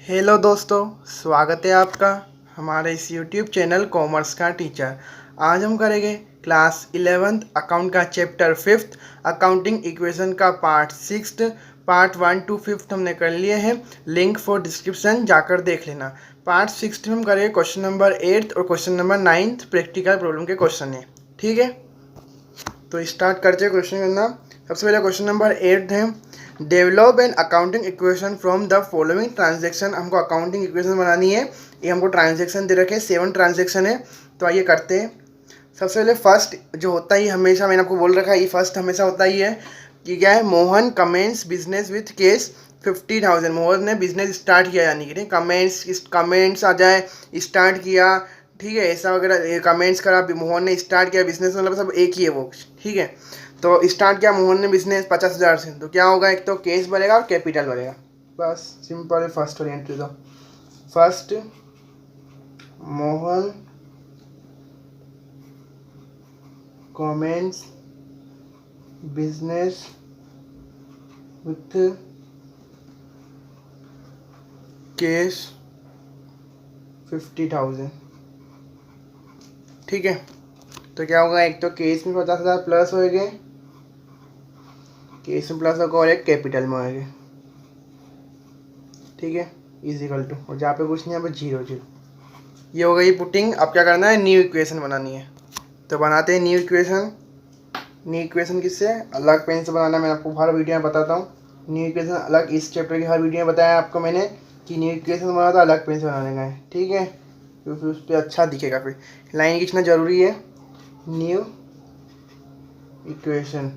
Hello दोस्तों, स्वागत है आपका हमारे इस यूट्यूब चैनल कॉमर्स का टीचर। आज हम करेंगे क्लास 11th अकाउंट का चैप्टर 5th अकाउंटिंग इक्वेशन का पार्ट 6 पार्ट 1 to 5 हमने कर लिए हैं। लिंक फॉर डिस्क्रिप्शन जाकर देख लेना। पार्ट 6 में हम करेंगे क्वेश्चन नंबर 8 और क्वेश्चन नंबर 9 प्रैक्टिकल प्रॉब्लम के क्वेश्चन है। ठीक है, तो स्टार्ट करते हैं क्वेश्चन करना। सबसे पहले क्वेश्चन नंबर 8 है, develop an accounting equation from the following transaction. हमको अकाउंटिंग इक्वेशन बनानी है। ये हमको ट्रांजेक्शन दे रखे 7 ट्रांजेक्शन है, तो आइए करते हैं। सबसे पहले फर्स्ट जो होता ही हमेशा मैंने आपको बोल रखा है, ये फर्स्ट हमेशा होता ही है कि क्या है, Mohan comments business with case 50,000। Mohan ने बिजनेस स्टार्ट किया, यानी कि कमेंट्स आ जाए, स्टार्ट किया, ठीक है, ऐसा वगैरह कमेंट्स करा, मोहन ने स्टार्ट किया बिजनेस, मतलब सब एक ही है वो। ठीक है, तो स्टार्ट किया मोहन ने बिजनेस 50,000 से, तो क्या होगा, एक तो केस बनेगा और कैपिटल बनेगा। बस सिंपल है। फर्स्ट वाली एंट्री तो first Mohan comments business with case 50,000। ठीक है, तो क्या होगा, एक तो केस में 50,000 प्लस होएंगे, केस में प्लस होगा, और एक कैपिटल में होएंगे। ठीक है, इजिकल टू, और जहाँ पे कुछ नहीं, यहाँ पे 0 ये हो गई पुटिंग। अब क्या करना है, न्यू इक्वेशन बनानी है। तो बनाते हैं न्यू इक्वेशन। न्यू इक्वेशन किससे, अलग पेन से बनाना है। मैं आपको हर वीडियो में बताता हूँ न्यू इक्वेशन अलग। इस चैप्टर की हर वीडियो में बताया आपको मैंने कि न्यू इक्वेशन बना था अलग पेन से बनाने का है। ठीक है, क्योंकि उस पर अच्छा दिखेगा, फिर लाइन खींचना जरूरी है। न्यू इक्वेशन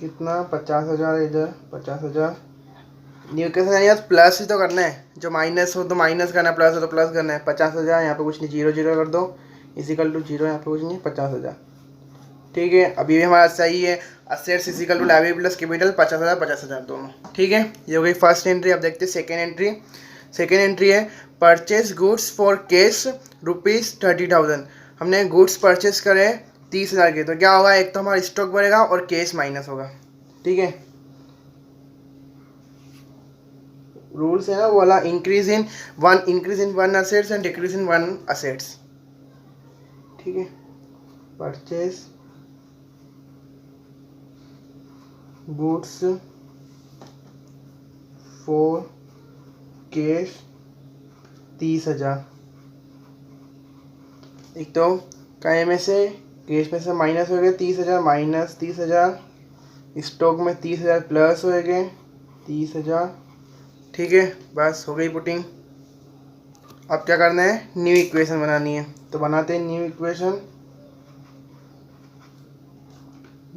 कितना, 50,000 इधर 50,000। न्यू इक्वेशन यानी प्लस ही तो करना है, जो माइनस हो तो माइनस करना है, प्लस हो तो प्लस करना है। 50,000 यहाँ पे कुछ नहीं, 0 कर दो, इजिकल टू 0, यहाँ पे कुछ नहीं, 50,000। ठीक है, अभी भी हमारा सही है। Assets is equal to liability plus capital, 50,000 50,000 दोनों। ठीक है, ये हो गई फर्स्ट एंट्री। अब देखते हैं सेकेंड एंट्री। सेकेंड एंट्री है, परचेज गुड्स फॉर कैश ₹30,000। हमने गुड्स परचेज करे 30,000 के, तो क्या होगा, एक तो हमारा स्टॉक बढ़ेगा और कैश माइनस होगा। ठीक है, रूल्स है ना वो वाला, increase in one assets and decrease in one assets. ठीक है, परचेज गुड्स फॉर कैश 30,000। एक तो काय में से कैश में से माइनस हो गए 30,000, माइनस 30,000, स्टॉक में 30,000 प्लस हो गए 30,000। ठीक है, बस हो गई पुटिंग। अब क्या करना है, न्यू इक्वेशन बनानी है। तो बनाते हैं न्यू इक्वेशन।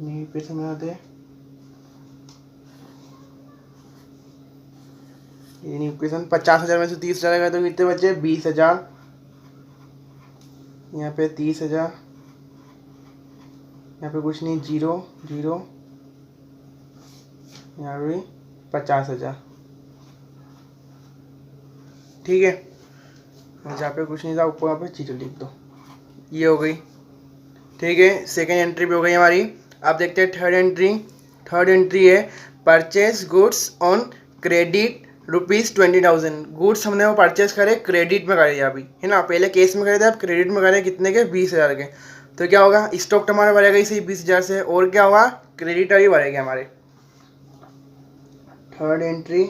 न्यू इक्वेशन बनाते हैं। ये न्यू इक्वेशन 50,000 में से 30,000 गए तो कितने बचे, 20,000। यहाँ पे 30,000, यहाँ पे कुछ नहीं, 0 यहाँ पे 50,000। ठीक है, जहाँ पे कुछ नहीं था ऊपर यहाँ पे 0 लिख दो। ये हो गई। ठीक है, सेकेंड एंट्री भी हो गई हमारी। अब देखते हैं थर्ड एंट्री। थर्ड एंट्री है, purchase goods on credit ₹20,000। Goods हमने वो परचेज करे, क्रेडिट में करे अभी, है ना। पहले केस में करे थे, अब क्रेडिट में करे, कितने के, 20,000 के। तो क्या होगा, स्टॉक हमारा बढ़ेगा इसी 20,000 से, और क्या होगा, क्रेडिटर ही बढ़ेगा हमारे। Third entry,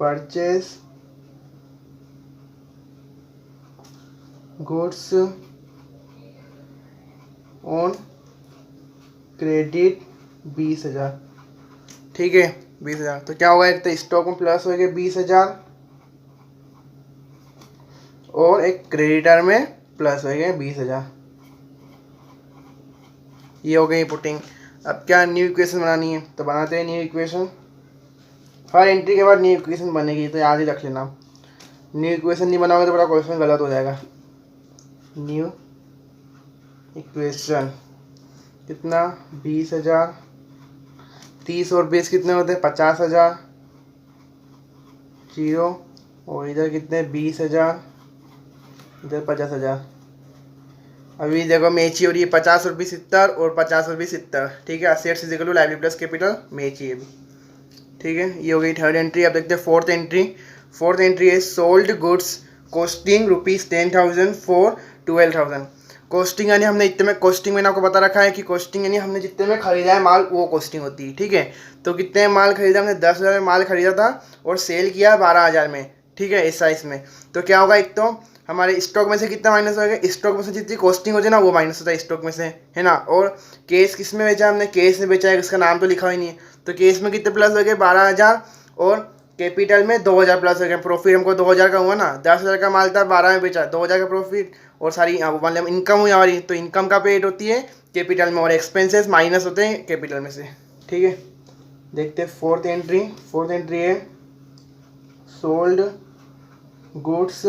purchase goods on credit 20,000। ठीक है, 20,000। तो क्या होगा, एक तो स्टॉक में प्लस हो गया 20,000, और एक क्रेडिटर में प्लस हो गया 20,000। ये हो गई पुटिंग। अब क्या, न्यू इक्वेशन बनानी है। तो बनाते हैं न्यू इक्वेशन। हर एंट्री के बाद न्यू इक्वेशन बनेगी, तो याद ही रख लेना। न्यू इक्वेशन नहीं बनाओगे तो बड़ा क्वेश्चन गलत हो जाएगा। न्यू इक्वेशन कितना, 20,000, 30 और 20 कितने होते हैं, 50,000, 0, और इधर कितने, 20,000, इधर 50,000। अभी देखो मेची हो रही है, 50 रुपये 70 और 50 रुपये 70। ठीक है, assets is equal to liability plus capital, मेची है अभी। ठीक है, ये हो गई थर्ड एंट्री। अब देखते हैं फोर्थ एंट्री। फोर्थ एंट्री है sold goods costing ₹10,000 for 12,000। Costing यानी हमने इतने में, कॉस्टिंग मैंने आपको बता रखा है कि कॉस्टिंग यानी हमने जितने में खरीदा है माल वो कॉस्टिंग होती है। ठीक है, तो कितने में माल खरीदा, हमने 10,000 में माल खरीदा था और सेल किया 12,000 में। ठीक है, इस साइज में। तो क्या होगा, एक तो हमारे स्टॉक में से कितना माइनस होगा, स्टॉक में से जितनी कॉस्टिंग हो जाए ना वो माइनस होता है स्टॉक में से, है ना। और केस किस में बेचा, हमने केस में बेचा है, उसका नाम तो लिखा ही नहीं है। तो केस में कितने प्लस हो गए, 12,000, और कैपिटल में 2,000 प्लस हो गया। प्रॉफिट हमको 2,000 का हुआ ना, 10,000 का माल था, 12 में बेचा, 2,000 का प्रॉफिट। और सारी मतलब इनकम हुई हमारी, तो इनकम का पेड होती है कैपिटल में, और एक्सपेंसेस माइनस होते हैं कैपिटल में से। ठीक है, देखते हैं फोर्थ एंट्री। फोर्थ एंट्री है सोल्ड गुड्स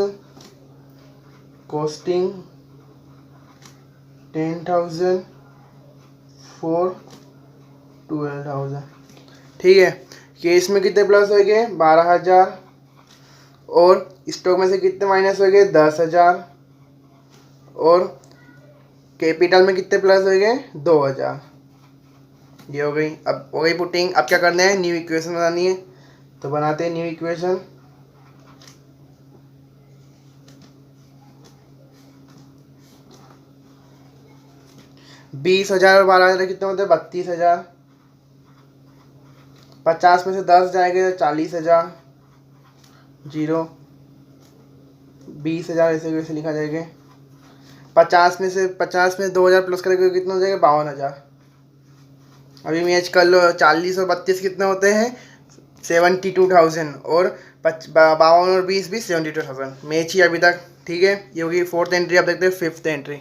कॉस्टिंग 10,000 फॉर 12,000। ठीक है, केस में कितने प्लस हो गए, 12,000, और स्टॉक में से कितने माइनस हो गए, 10,000, और कैपिटल में कितने प्लस हो गए, 2,000। ये हो गई। अब हो गई पुटिंग। अब क्या करना है, न्यू इक्वेशन बनानी है। तो बनाते हैं न्यू इक्वेशन। $20,000 और 12,000 कितने होते हैं, 32,000। 50 में से 10 जाएंगे तो 40,000, जीरो। 20,000 ऐसे वैसे लिखा जाएगा। 50 में से 2,000 प्लस करेंगे कितना हो जाएगा, 52,000। अभी मैच कर लो, 40 और 32 कितने होते हैं, 72,000, और 52 और 20 भी 72,000। मैच ही अभी तक। ठीक है, ये होगी फोर्थ एंट्री। अब देखते हैं फिफ्थ एंट्री।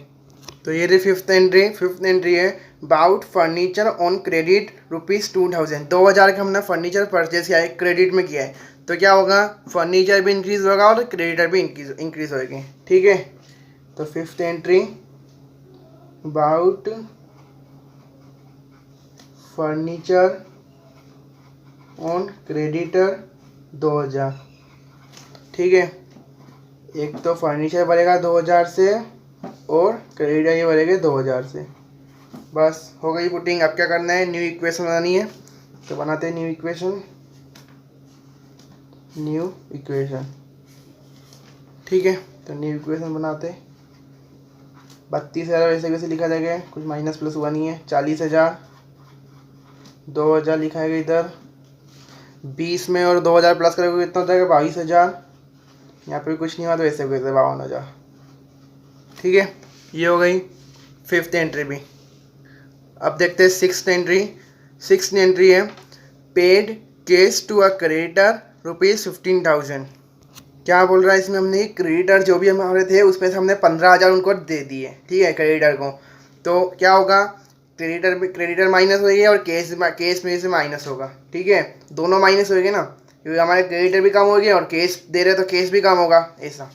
तो ये रही फिफ्थ एंट्री। फिफ्थ एंट्री है बाउट फर्नीचर ऑन क्रेडिट ₹2,000। 2,000 का हमने फर्नीचर परचेज किया है, क्रेडिट में किया है। तो क्या होगा, फर्नीचर भी इंक्रीज होगा और क्रेडिटर भी इंक्रीज होगी। ठीक है, तो fifth entry bought furniture on creditor 2,000। ठीक है, एक तो फर्नीचर बढ़ेगा 2,000 से, और क्रेडिटर ये बढ़ेगा 2,000 से। बस हो गई पुटिंग। अब क्या करना है, न्यू इक्वेशन बनानी है। तो बनाते हैं न्यू इक्वेशन। New equation. ठीक है, तो न्यू इक्वेशन बनाते। 32,000 ऐसे कैसे लिखा जाएगा, कुछ माइनस प्लस हुआ नहीं है। 40,000, 2,000 लिखा है इधर। 20 में और 2,000 प्लस करोगे कितना हो जाएगा, 22,000। यहाँ पे कुछ नहीं हुआ तो ऐसे कैसे 52,000। ठीक है, ये हो गई फिफ्थ एंट्री भी। अब देखते हैं सिक्स्थ एंट्री। सिक्स्थ एंट्री है paid cash to a creditor ₹15,000। क्या बोल रहा है इसमें, हमने क्रेडिटर जो भी हमारे थे उसमें से हमने 15,000 उनको दे दिए। ठीक है, क्रेडिटर को। तो क्या होगा, क्रेडिटर माइनस होगी और केस में से माइनस होगा। ठीक है, दोनों माइनस होगी ना, क्योंकि हमारे क्रेडिटर भी कम होगी और केस दे रहे तो केस भी कम होगा। ऐसा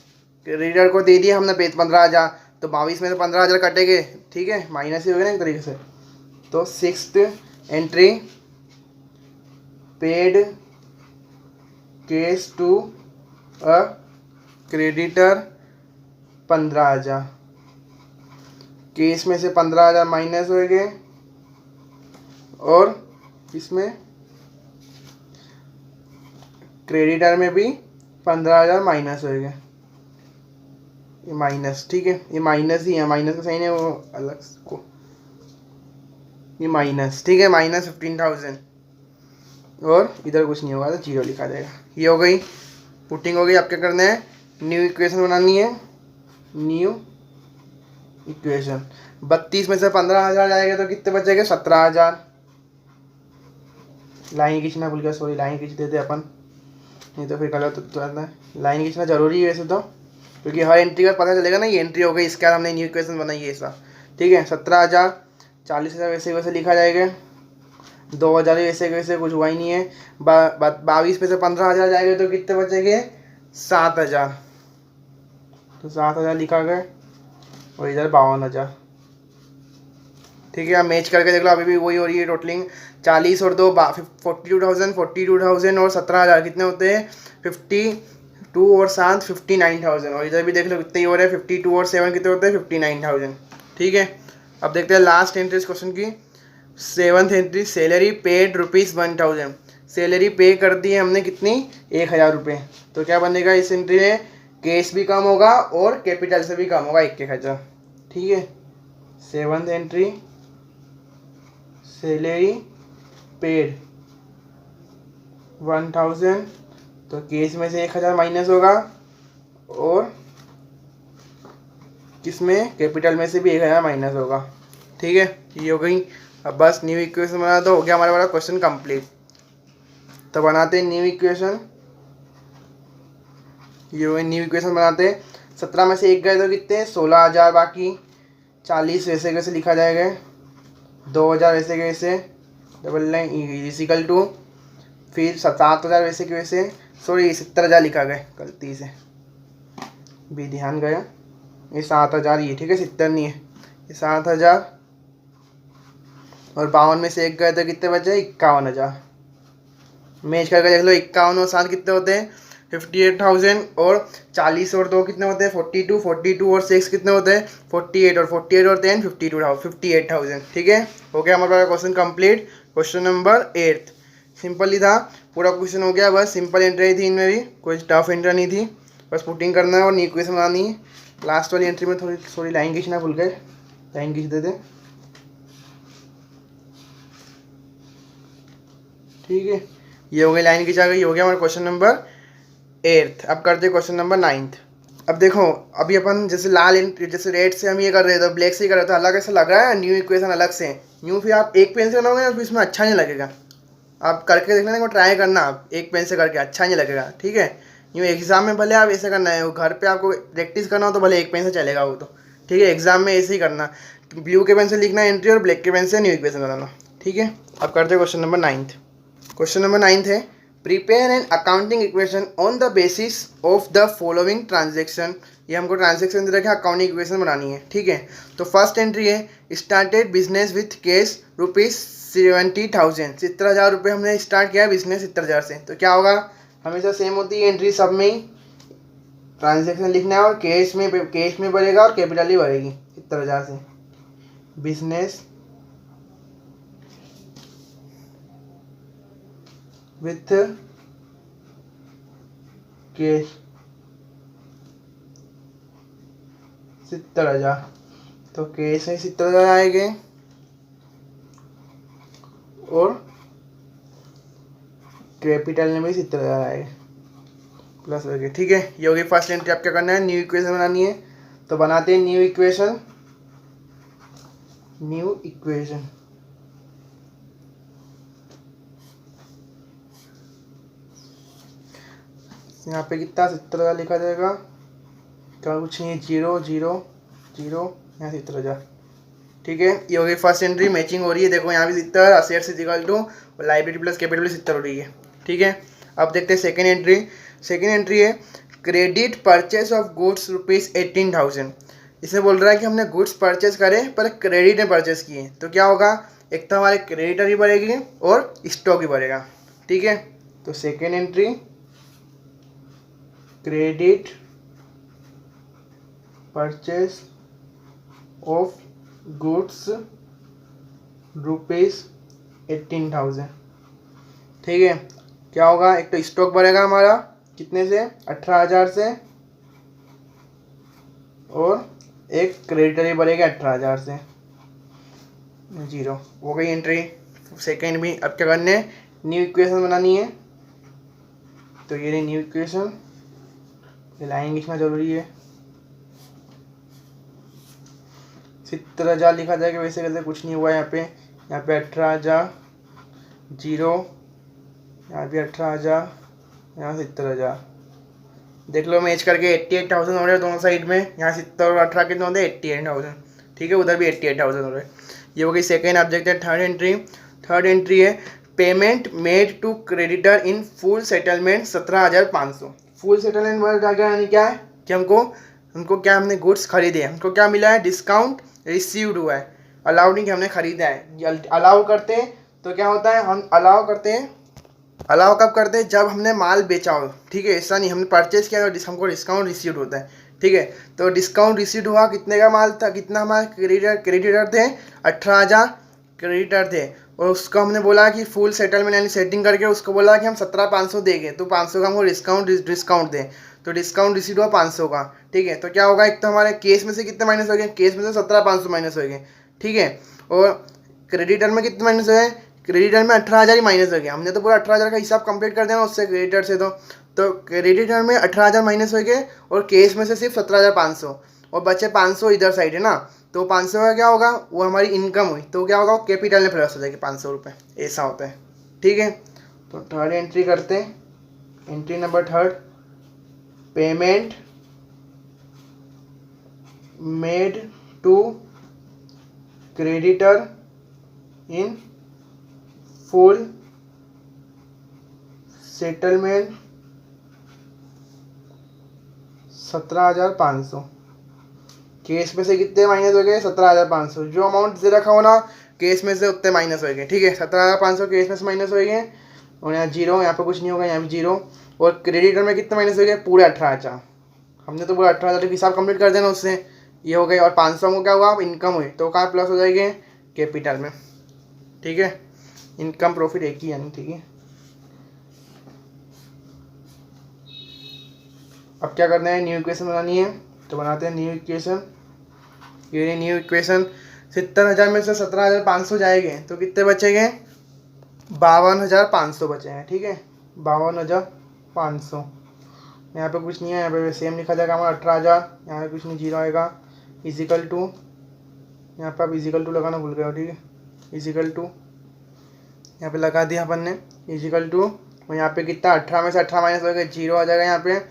क्रेडिटर को दे दिया हमने 15,000, तो 22 में से 15,000 कटेंगे। ठीक है, माइनस ही हो गया ना एक तरीके से। तो sixth entry paid cash to a creditor 15,000। Case में से 15,000 माइनस हो गए, और इसमें क्रेडिटर में भी 15,000 माइनस हो गए। ये माइनस, ठीक है, ये माइनस ही है, माइनस का साइन है वो अलग को, ये माइनस। ठीक है, -15,000, और इधर कुछ नहीं होगा तो 0 लिखा जाएगा। ये हो गई पुटिंग हो गई। अब क्या करना है, न्यू इक्वेशन बनानी है। New equation. 32 में से 15,000 जाएगा तो कितने बचेंगे, 17,000। लाइन खींचना भूल गया, सॉरी, लाइन खींच देते अपन, नहीं तो फिर गलत तो आता है। लाइन खींचना जरूरी है वैसे तो, क्योंकि हर एंट्री का पता चलेगा ना, ये एंट्री हो गई, इसके बाद हमने न्यू इक्वेशन बनाई है ऐसा। ठीक है, 17,000, 40,000 वैसे वैसे लिखा जाएगा। 2,000 वैसे वैसे कुछ हुआ ही नहीं है। 22 में से 15,000 जाएगा तो कितने बचेंगे, 7,000। तो 7,000 लिखा गया, और इधर 52,000। ठीक है, अब मैच करके देख लो, अभी भी वही हो रही है टोटलिंग। 40 और 2 42,000 और 17,000 कितने होते हैं, 52 और 7 59,000। और इधर भी देख लो कितने ही हो रहे हैं, 52 और 7 कितने होते हैं, 59,000। ठीक है, अब देखते हैं लास्ट एंट्री इस क्वेश्चन की। Seventh entry salary paid ₹1,000। Salary पे कर दी है हमने कितनी, 1000 रुपये। तो क्या बनेगा इस एंट्री में, कैश भी कम होगा और कैपिटल से भी कम होगा 1000। ठीक है। 7th एंट्री, सैलरी पेड 1000, तो केस में से 1000 माइनस होगा और किसमें, कैपिटल में से भी 1000 माइनस होगा। ठीक है, ये हो गई। अब बस न्यू इक्वेशन बना दो, हो गया हमारा वाला क्वेश्चन कंप्लीट। तो बनाते हैं न्यू इक्वेशन। ये हो गई न्यू इक्वेशन बनाते। 17 में से 1 गए तो कितने, 16000, बाकी 40 वैसे कैसे लिखा जाएगा, 2000 वैसे कैसे, डबल लाइन इजिकल टू, फिर 7000 वैसे के वैसे, सॉरी 70000 लिखा गया गलती से, भी ध्यान गया, ये 7000 ये, ठीक है 70 नहीं है, ये 7000 और 52 में से 1 गए तो कितने बचे, 51000। मैच करके देख लो, 51 और 7 कितने होते हैं, 58,000, और 40 और 2 कितने होते हैं, 42, 42 और 6 कितने होते हैं, 48, और 48 और 10 58,000। ठीक है, हो गया हमारा question complete. Question number 8 simple ही था, पूरा क्वेश्चन हो गया। बस सिंपल एंट्री थी इनमें भी, कोई टफ एंट्री नहीं थी, बस पुटिंग करना है और न्यू इक्वेशन बनानी है। लास्ट वाली एंट्री में थोड़ी लाइन खींचना भूल गए, लाइन खींच देते। ठीक है, ये हो गई लाइन खींचा गई, हो गया हमारा क्वेश्चन नंबर 8। अब करते हैं क्वेश्चन नंबर 9। अब देखो, अभी अपन जैसे जैसे रेड से हम ये कर रहे थे, ब्लैक से ही कर रहे थे, अलग ऐसा लग रहा है, न्यू इक्वेशन अलग से। न्यू फिर आप एक पेन से बनाओगे ना, फिर इसमें अच्छा नहीं लगेगा। आप करके देखना, को ट्राई करना, आप एक पेन से करके अच्छा नहीं लगेगा। ठीक है, यूँ एग्जाम में भले आप ऐसे करना है, वो घर पे आपको प्रैक्टिस करना हो तो भले एक पेन से चलेगा वो तो। ठीक है, एग्जाम में ऐसे ही करना, ब्लू के पेन से लिखना एंट्री और ब्लैक के पेन से न्यू इक्वेशन बनाना। ठीक है, अब करते हैं क्वेश्चन नंबर 9। क्वेश्चन नंबर 9 है, prepare an accounting equation on the basis of the following transaction. ये हमको ट्रांजेक्शन दे रखा है, अकाउंटिंग इक्वेशन बनानी है। ठीक है, तो फर्स्ट एंट्री है, स्टार्टेड बिजनेस विथ कैश ₹70,000। 70,000 रुपये हमने स्टार्ट किया बिजनेस 70,000 से। तो क्या होगा, हमेशा सेम होती है एंट्री सब में ही, ट्रांजेक्शन लिखना है और कैश में बढ़ेगा और कैपिटल ही बढ़ेगी 70,000 से। बिजनेस विथ कैश 70,000, तो कैश में 70,000 आएंगे और कैपिटल में भी 70,000 आएगा प्लस हो गया। ठीक है, ये होगी फर्स्ट एंट्री। आप क्या करना है, न्यू इक्वेशन बनानी है। तो बनाते हैं न्यू इक्वेशन। यहाँ पे कितना 70,000 लिखा जाएगा, क्या कुछ नहीं, 0 0 0, यहाँ 70,000। ठीक है, ये हो गई फर्स्ट एंट्री, मैचिंग हो रही है। देखो यहाँ भी 70, assets equal to liability plus capital 70 हो रही है। ठीक है, अब देखते हैं सेकेंड एंट्री। सेकेंड एंट्री है, क्रेडिट परचेस ऑफ गुड्स ₹18,000। इसमें बोल रहा है कि हमने गुड्स परचेस करे पर क्रेडिट में परचेस किए, तो क्या होगा, एक तो हमारे क्रेडिटर ही बढ़ेगी और स्टॉक ही बढ़ेगा। ठीक है, तो second entry, credit purchase of goods ₹18,000। ठीक है, क्या होगा, एक तो स्टॉक बढ़ेगा हमारा कितने से, 18,000 से, और एक क्रेडिटर ही बढ़ेगा 18,000 से। 0 हो गई एंट्री सेकेंड भी। अब क्या करने, न्यू इक्वेशन बनानी है। तो ये रही न्यू इक्वेशन, लाइन लिखना जरूरी है। 70,000 लिखा जाएगा, वैसे कैसे कुछ नहीं हुआ यहाँ पे 18,000, 0, यहाँ भी 18,000, यहाँ 70,000। देख लो मैच करके 88,000 हो रहे हैं दोनों साइड में, यहाँ 70 और 18 कितने होते हैं, 88,000। ठीक है, उधर भी 88,000 हो रहे हैं। ये हो गई सेकेंड ऑब्जेक्ट है। थर्ड एंट्री है, payment made to creditor in full settlement 17,500। Full settlement word यानी क्या है कि हमको क्या, हमने गुड्स खरीदे, हमको क्या मिला है, डिस्काउंट रिसीव्ड हुआ है, अलाउड नहीं कि हमने खरीदा है। अलाउ करते हैं तो क्या होता है, हम अलाउ कब करते हैं, जब हमने माल बेचा हो। ठीक है, ऐसा नहीं हमने परचेज किया तो हमको डिस्काउंट रिसीव्ड होता है। ठीक है, तो डिस्काउंट रिसीव्ड हुआ, कितने का माल था, कितना हमारे क्रेडिटर थे, 18,000 क्रेडिटर थे, और उसको हमने बोला कि फुल सेटलमेंट यानी सेटिंग करके उसको बोला कि हम 17,500 देंगे, तो 500 का हमको डिस्काउंट दें, तो डिस्काउंट रिसीव हुआ 500 का। ठीक है, तो क्या होगा, एक तो हमारे केस में से कितने माइनस हो गए, केस में से 17,500 माइनस हो गए। ठीक है, और क्रेडिटर में कितने माइनस हो गए, क्रेडिटर में 18,000 ही माइनस हो गया। हमने तो पूरा 18,000 का हिसाब कंप्लीट कर देना उससे क्रेडिटर से, तो क्रेडिटर में 18,000 माइनस हो गए और केस में से सिर्फ 17,500 और बचे 500 इधर साइड है ना, तो 500 का क्या होगा, वो हमारी इनकम हुई, तो क्या होगा, कैपिटल में प्लस हो जाएगी 500 रुपये, ऐसा होता है। ठीक है, तो थर्ड एंट्री करते हैं। Entry number third, payment made to creditor in full settlement 17,500। Case में से कितने माइनस हो गए, 17,500। जो अमाउंट दे रखा हो ना केस में से उतने माइनस हो गए। ठीक है, 17,500 केस में से माइनस हो गए और यहाँ जीरो, यहाँ पे कुछ नहीं होगा, यहाँ भी जीरो। और क्रेडिटर में कितने माइनस हो गए, पूरे 18,000। हमने तो पूरा 18,000 का हिसाब कंप्लीट कर देना उससे, ये हो गए। और 500 को क्या हुआ, इनकम हुई, तो कहाँ प्लस हो जाएंगे, कैपिटल में। ठीक है, इनकम प्रॉफिट एक ही यानी। ठीक है, अब क्या करना है, न्यू इक्वेशन बनानी है, तो बनाते हैं न्यू इक्वेशन। ये न्यू इक्वेशन, 70,000 में से 17,500 जाएंगे तो कितने बचेंगे, 52,500 बचे हैं। ठीक है, 52,500। यहाँ पे कुछ नहीं है, यहाँ पे सेम लिखा जाएगा हमारा 18,000, यहाँ पे कुछ नहीं, जीरो आएगा। इजिकल टू, यहाँ पे आप इजिकल टू लगाना भूल गए हो। ठीक है, इजिकल टू यहाँ पे लगा दिया अपन ने, इजिकल टू। और यहाँ पे कितना, 18 में से 18 माइनस हो गया, जीरो आ जाएगा यहाँ पे।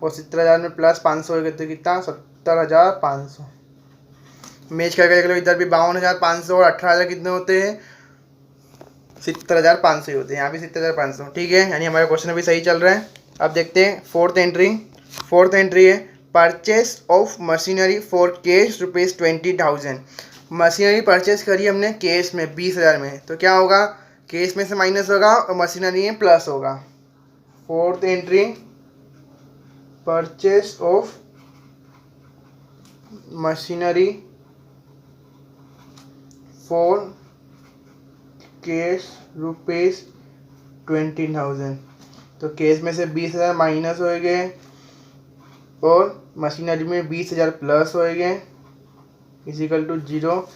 और 70,000 में प्लस 500 हो गए तो कितना, 70,500। मैच करके देख लो, इधर भी 52,500 और 18,000 कितने होते हैं, 70,500 ही होते हैं। यहाँ भी 70,500। ठीक है, यानी हमारा क्वेश्चन अभी सही चल रहा है। अब देखते हैं फोर्थ एंट्री। फोर्थ एंट्री है purchase of machinery for cash ₹20,000। Machinery purchase करी हमने कैश में 20,000 में, तो क्या होगा, केस में से माइनस होगा और मशीनरी में प्लस होगा। Fourth entry, purchase of machinery for cash ₹20,000। तो केस में से 20,000 माइनस हो गए और मशीनरी में 20,000 प्लस हो गए, इजिकल टू जीरो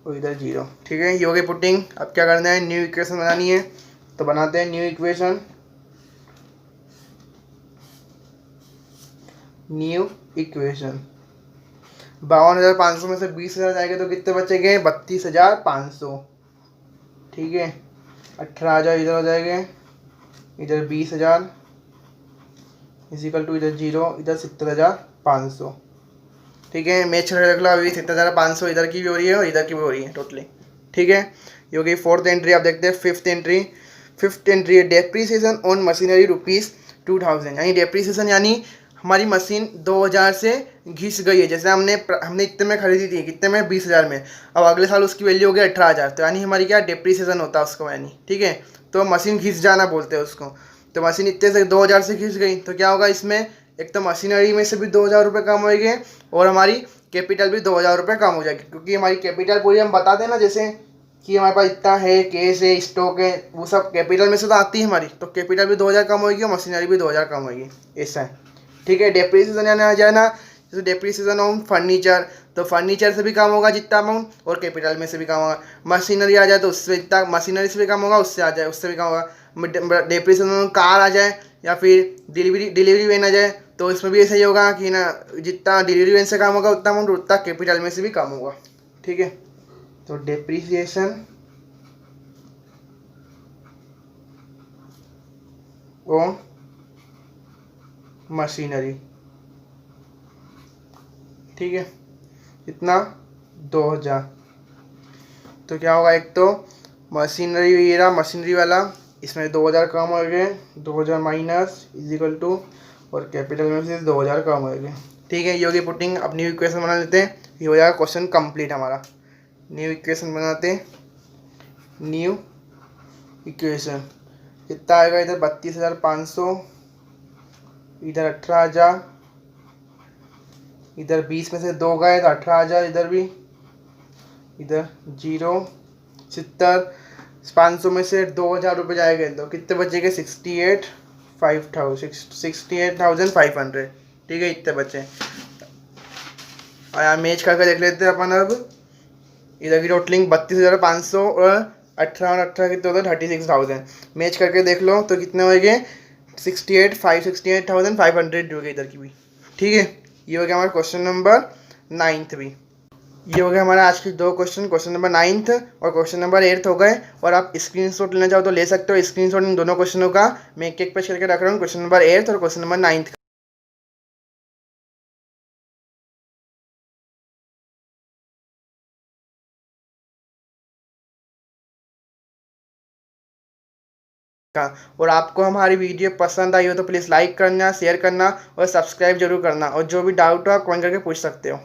और इधर जीरो। ठीक है, ये हो गई पुटिंग। अब क्या करना है, न्यू इक्वेशन बनानी है, तो बनाते हैं न्यू इक्वेशन। न्यू इक्वेशन, 52,500 में से 20,000 जाएंगे तो कितने बचेंगे, 32,500। ठीक है, 18,000 इधर हो जाएंगे, इधर 20,000 इजिकल टू इधर जीरो, इधर 70,500। ठीक है, मैच रख लो, अभी 70,500 इधर की भी हो रही है और इधर की भी हो रही है टोटली। ठीक है, ये हो गई फोर्थ एंट्री। आप देखते हैं फिफ्थ एंट्री। फिफ्थ एंट्री है डेप्रीसिएशन ऑन मशीनरी ₹2,000। यानी डेप्रीसिएशन यानी हमारी मशीन 2,000 से घिस गई है। जैसे हमने इतने में खरीदी थी, कितने में, 20,000 में। अब अगले साल उसकी वैल्यू हो गई 18,000, तो यानी हमारी क्या डेप्रीसिएशन होता है उसको यानी। ठीक है, तो मशीन घिस जाना बोलते हैं उसको। तो मशीन इतने से 2,000 से घिस गई, तो क्या होगा इसमें, एक तो मशीनरी में से भी 2,000 रुपये कम होएंगे और हमारी कैपिटल भी 2,000 रुपये कम हो जाएगी। क्योंकि हमारी कैपिटल पूरी हम बता दें ना, जैसे कि हमारे पास इतना है, केस है, स्टॉक है, वो सब कैपिटल में से तो आती है हमारी, तो कैपिटल भी 2,000 कम होगी और मशीनरी भी 2,000 कम होगी, ऐसा है। ठीक है, डेप्रीसिएशन यानी आ जाए ना, जैसे डेप्रीसिएशन ऑन फर्नीचर, तो फर्नीचर से भी कम होगा जितना अमाउंट और कैपिटल में से भी कम होगा। मशीनरी आ जाए तो उससे इतना, मशीनरी से भी कम होगा, उससे आ जाए उससे भी कम होगा। डेप्रीसिएशन ऑन कार आ जाए या फिर डिलीवरी वैन आ जाए, तो इसमें भी ऐसा ही होगा कि ना, जितना डिलीवरी वैन से कम होगा उतना अमाउंट उतना कैपिटल में से भी कम होगा। ठीक है, तो डेप्रीसिएशन ऑन मशीनरी, ठीक है, इतना 2,000। तो क्या होगा, एक तो मशीनरी ये रहा, मशीनरी वाला, इसमें 2,000 कम हो गए, 2,000 माइनस इजिकल टू, और कैपिटल में से 2,000 कम हो गए। ठीक है, ये होगी पुटिंग। अब न्यू इक्वेशन बना लेते हैं, ये हो जाएगा क्वेश्चन कंप्लीट हमारा। न्यू इक्वेशन बनाते हैं। न्यू इक्वेशन कितना आएगा, इधर 32,500, इधर 18,000, इधर 20 में से 2 गए तो 18,000, इधर भी, इधर जीरो, 70, 500 में से 2000 रुपये जाएंगे तो कितने बचेंगे? 68,500। ठीक है, इतने बचे। और यहाँ मैच करके देख लेते हैं अपन अब। इधर की टोटलिंग 32,500 और 18 कितने होते हैं? 36,000। मैच करके देख लो तो कितने हो गए? 68,500 हो गए इधर की भी। ठीक है, ये हो गया हमारा क्वेश्चन नंबर 9 भी। ये हो गया हमारा आज की 2 क्वेश्चन, क्वेश्चन नंबर 9 और क्वेश्चन नंबर 8 हो गए। और आप स्क्रीनशॉट लेना चाहो तो ले सकते हो। स्क्रीनशॉट इन दोनों क्वेश्चनों का मैं एक पेज करके रख रहा हूँ, क्वेश्चन नंबर 8 और क्वेश्चन नंबर 9 का। और आपको हमारी वीडियो पसंद आई हो तो प्लीज़ लाइक करना, शेयर करना और सब्सक्राइब जरूर करना। और जो भी डाउट हो आप कमेंट करके पूछ सकते हो।